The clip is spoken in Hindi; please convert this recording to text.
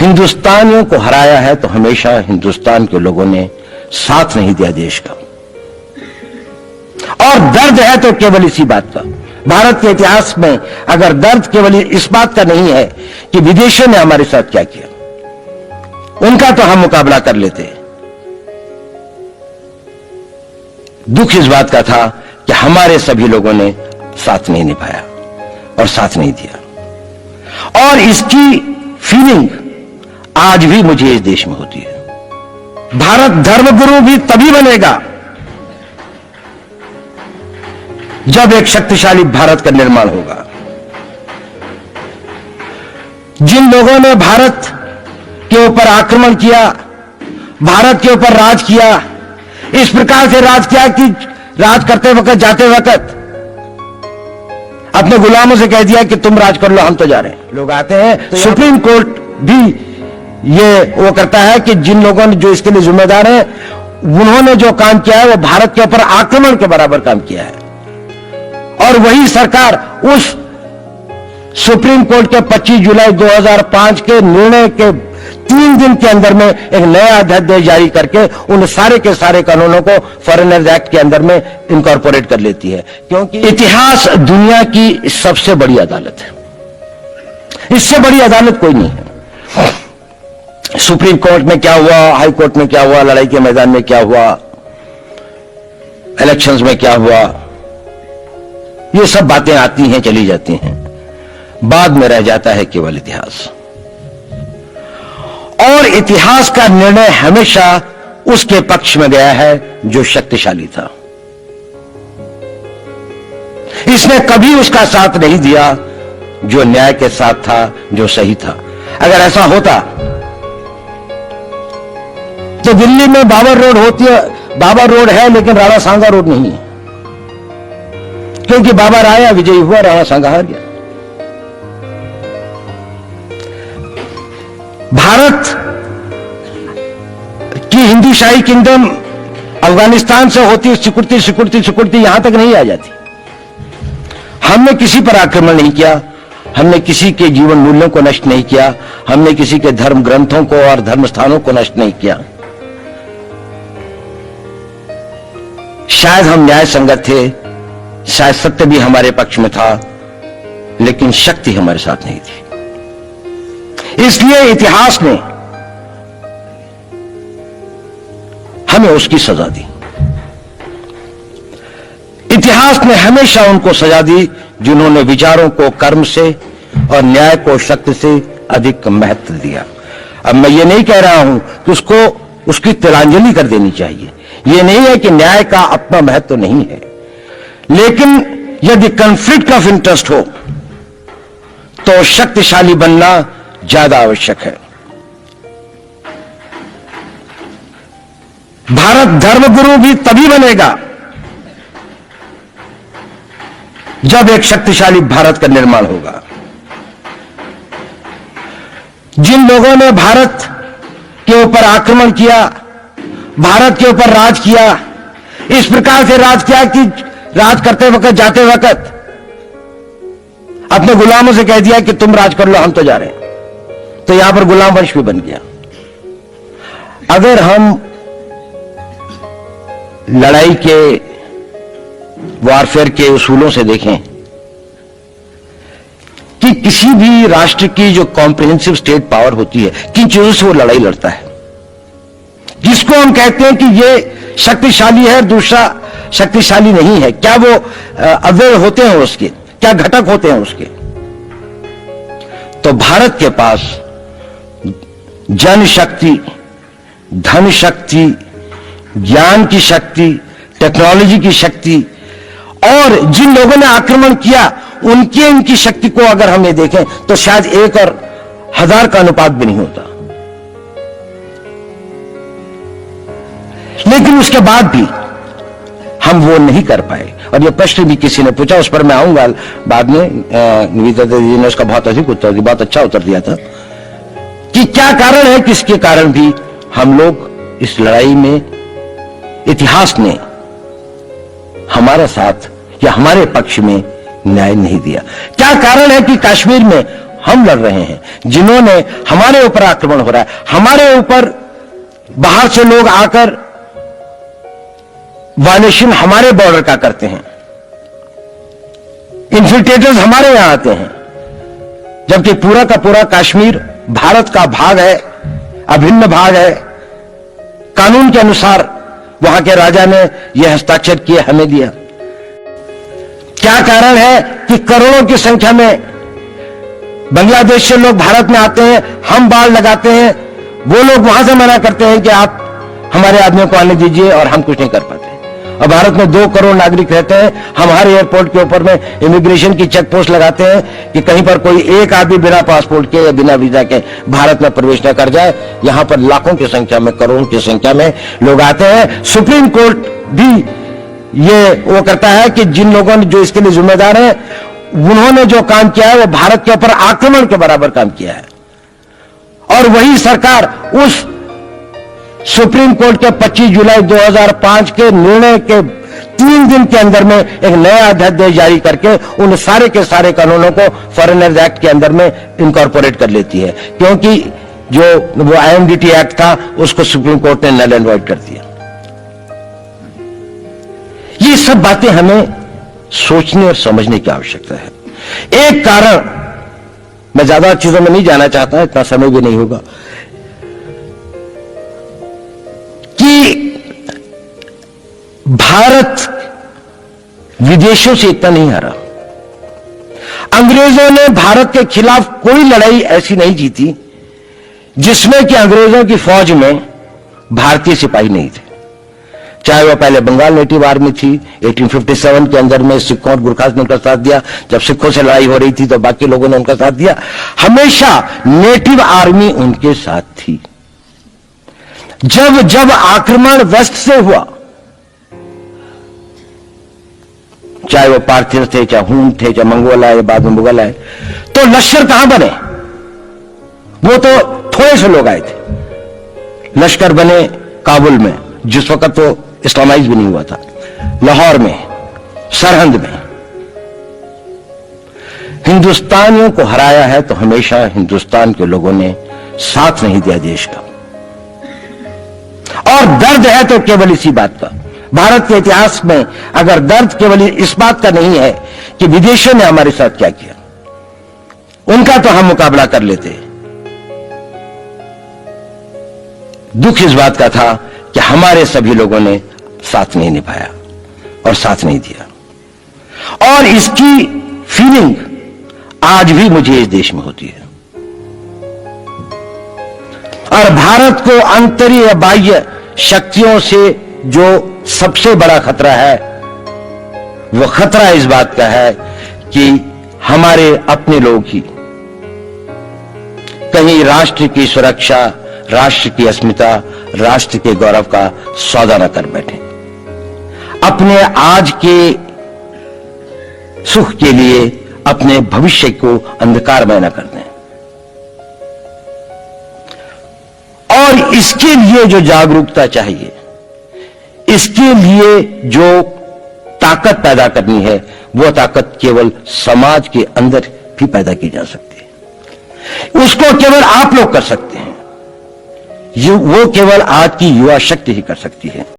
हिंदुस्तानियों को हराया है तो हमेशा हिंदुस्तान के लोगों ने साथ नहीं दिया देश का। और दर्द है तो केवल इसी बात का। भारत के इतिहास में अगर दर्द केवल इस बात का नहीं है कि विदेशों ने हमारे साथ क्या किया, उनका तो हम मुकाबला कर लेते। दुख इस बात का था कि हमारे सभी लोगों ने साथ नहीं निभाया और साथ नहीं दिया। और इसकी फीलिंग आज भी मुझे इस देश में होती है। भारत धर्मगुरु भी तभी बनेगा जब एक शक्तिशाली भारत का निर्माण होगा। जिन लोगों ने भारत के ऊपर आक्रमण किया, भारत के ऊपर राज किया, इस प्रकार से राज किया कि राज करते वक्त, जाते वक्त अपने गुलामों से कह दिया कि तुम राज कर लो, हम तो जा रहे हैं। लोग आते हैं तो सुप्रीम कोर्ट भी ये वो करता है कि जिन लोगों ने जो इसके लिए जिम्मेदार हैं, उन्होंने जो काम किया है वो भारत के ऊपर आक्रमण के बराबर काम किया है। और वही सरकार उस सुप्रीम कोर्ट के 25 जुलाई 2005 के निर्णय के 3 दिन के अंदर में एक नया अध्यादेश जारी करके उन सारे के सारे कानूनों को फॉरेनर्स एक्ट के अंदर में इनकॉर्पोरेट कर लेती है। क्योंकि इतिहास दुनिया की सबसे बड़ी अदालत है, इससे बड़ी अदालत कोई नहीं है। सुप्रीम कोर्ट में क्या हुआ, हाई कोर्ट में क्या हुआ, लड़ाई के मैदान में क्या हुआ, इलेक्शंस में क्या हुआ, ये सब बातें आती हैं, चली जाती हैं। बाद में रह जाता है केवल इतिहास। और इतिहास का निर्णय हमेशा उसके पक्ष में गया है जो शक्तिशाली था। इसने कभी उसका साथ नहीं दिया जो न्याय के साथ था, जो सही था। अगर ऐसा होता तो दिल्ली में बाबर रोड होती है, बाबर रोड है लेकिन राणा सांगा रोड नहीं है, क्योंकि बाबर आया, विजयी हुआ, राणा सांगा हार गया। भारत की हिंदूशाही किंगडम अफगानिस्तान से होती सिकुड़ती सिकुड़ती सिकुड़ती यहां तक नहीं आ जाती। हमने किसी पर आक्रमण नहीं किया, हमने किसी के जीवन मूल्यों को नष्ट नहीं किया, हमने किसी के धर्म ग्रंथों को और धर्म स्थानों को नष्ट नहीं किया। शायद हम न्याय संगत थे, शायद सत्य भी हमारे पक्ष में था, लेकिन शक्ति हमारे साथ नहीं थी। इसलिए इतिहास ने हमें उसकी सजा दी। इतिहास ने हमेशा उनको सजा दी जिन्होंने विचारों को कर्म से और न्याय को शक्ति से अधिक महत्व दिया। अब मैं ये नहीं कह रहा हूं कि उसको उसकी तिलांजलि कर देनी चाहिए, ये नहीं है कि न्याय का अपना महत्व नहीं है, लेकिन यदि कॉन्फ्लिक्ट ऑफ इंटरेस्ट हो तो शक्तिशाली बनना ज्यादा आवश्यक है। भारत धर्मगुरु भी तभी बनेगा जब एक शक्तिशाली भारत का निर्माण होगा। जिन लोगों ने भारत के ऊपर आक्रमण किया, भारत के ऊपर राज किया, इस प्रकार से राज किया कि राज करते वक्त, जाते वक्त अपने गुलामों से कह दिया कि तुम राज कर लो, हम तो जा रहे हैं, तो यहां पर गुलाम वंश भी बन गया। अगर हम लड़ाई के वॉरफेयर के उसूलों से देखें कि किसी भी राष्ट्र की जो कॉम्प्रिहेंसिव स्टेट पावर होती है, किन चीजों से वो लड़ाई लड़ता है, जिसको हम कहते हैं कि ये शक्तिशाली है, दूसरा शक्तिशाली नहीं है, क्या वो अवयव होते हैं उसके, क्या घटक होते हैं उसके। तो भारत के पास जनशक्ति, धन शक्ति, ज्ञान की शक्ति, टेक्नोलॉजी की शक्ति, और जिन लोगों ने आक्रमण किया उनकी शक्ति को अगर हम ये देखें तो शायद 1 और 1000 का अनुपात भी नहीं होता। लेकिन उसके बाद भी हम वो नहीं कर पाए। और ये प्रश्न भी किसी ने पूछा, उस पर मैं आऊंगा बाद में। निवेदिता जी ने उसका बहुत अधिक उत्तर दिया, बहुत अच्छा उत्तर दिया था कि क्या कारण है, किसके कारण भी हम लोग इस लड़ाई में इतिहास ने हमारे साथ या हमारे पक्ष में न्याय नहीं दिया। क्या कारण है कि कश्मीर में हम लड़ रहे हैं, जिन्होंने हमारे ऊपर आक्रमण हो रहा है, हमारे ऊपर बाहर से लोग आकर वायलेशन हमारे बॉर्डर का करते हैं, इन्फिल्ट्रेटर्स हमारे यहां आते हैं, जबकि पूरा का पूरा कश्मीर भारत का भाग है, अभिन्न भाग है। कानून के अनुसार वहां के राजा ने यह हस्ताक्षर किए, हमें दिया। क्या कारण है कि करोड़ों की संख्या में बांग्लादेश से लोग भारत में आते हैं, हम बाड़ लगाते हैं, वो लोग वहां से मना करते हैं कि आप हमारे आदमियों को आने दीजिए, और हम कुछ नहीं कर पाते। और भारत में 2 करोड़ नागरिक रहते हैं, हम हर एयरपोर्ट के ऊपर में इमिग्रेशन की चेक पोस्ट लगाते हैं कि कहीं पर कोई एक आदमी बिना पासपोर्ट के या बिना वीजा के भारत में प्रवेश न कर जाए। यहां पर लाखों की संख्या में, करोड़ों की संख्या में लोग आते हैं। सुप्रीम कोर्ट भी ये वो करता है कि जिन लोगों ने जो इसके लिए जिम्मेदार है, उन्होंने जो काम किया है वो भारत के ऊपर आक्रमण के बराबर काम किया है। और वही सरकार उस सुप्रीम कोर्ट के 25 जुलाई 2005 के निर्णय के 3 दिन के अंदर में एक नया अध्यादेश जारी करके उन सारे के सारे कानूनों को फॉरेनर्स एक्ट के अंदर में इनकॉर्पोरेट कर लेती है, क्योंकि जो वो IMDT एक्ट था उसको सुप्रीम कोर्ट ने नल एंड वॉइड कर दिया। ये सब बातें हमें सोचने और समझने की आवश्यकता है। एक कारण, मैं ज्यादा चीजों में नहीं जाना चाहता, इतना समय भी नहीं होगा, कि भारत विदेशों से इतना नहीं हारा। अंग्रेजों ने भारत के खिलाफ कोई लड़ाई ऐसी नहीं जीती जिसमें कि अंग्रेजों की फौज में भारतीय सिपाही नहीं थे। चाहे वह पहले बंगाल नेटिव आर्मी थी, 1857 के अंदर में सिखों और गुरखास ने उनका साथ दिया, जब सिखों से लड़ाई हो रही थी तो बाकी लोगों ने उनका साथ दिया। हमेशा नेटिव आर्मी उनके साथ थी। जब जब आक्रमण वेस्ट से हुआ, चाहे वो पार्थिव थे, चाहे हून थे, चाहे मंगोल आए, बाद में मुगल आए, तो लश्कर कहां बने? वो तो थोड़े से लोग आए थे। लश्कर बने काबुल में, जिस वक्त तो इस्लामाइज भी नहीं हुआ था, लाहौर में, सरहंद में। हिंदुस्तानियों को हराया है तो हमेशा हिंदुस्तान के लोगों ने साथ नहीं दिया देश का। और दर्द है तो केवल इसी बात का। भारत के इतिहास में अगर दर्द केवल इस बात का नहीं है कि विदेशों ने हमारे साथ क्या किया, उनका तो हम मुकाबला कर लेते, दुख इस बात का था कि हमारे सभी लोगों ने साथ नहीं निभाया और साथ नहीं दिया। और इसकी फीलिंग आज भी मुझे इस देश में होती है। और भारत को आंतरिक बाह्य शक्तियों से जो सबसे बड़ा खतरा है, वो खतरा इस बात का है कि हमारे अपने लोग ही कहीं राष्ट्र की सुरक्षा, राष्ट्र की अस्मिता, राष्ट्र के गौरव का सौदा न कर बैठे, अपने आज के सुख के लिए अपने भविष्य को अंधकारमय न कर दें। और इसके लिए जो जागरूकता चाहिए, इसके लिए जो ताकत पैदा करनी है, वो ताकत केवल समाज के अंदर भी पैदा की जा सकती है। उसको केवल आप लोग कर सकते हैं, वो केवल आज की युवा शक्ति ही कर सकती है।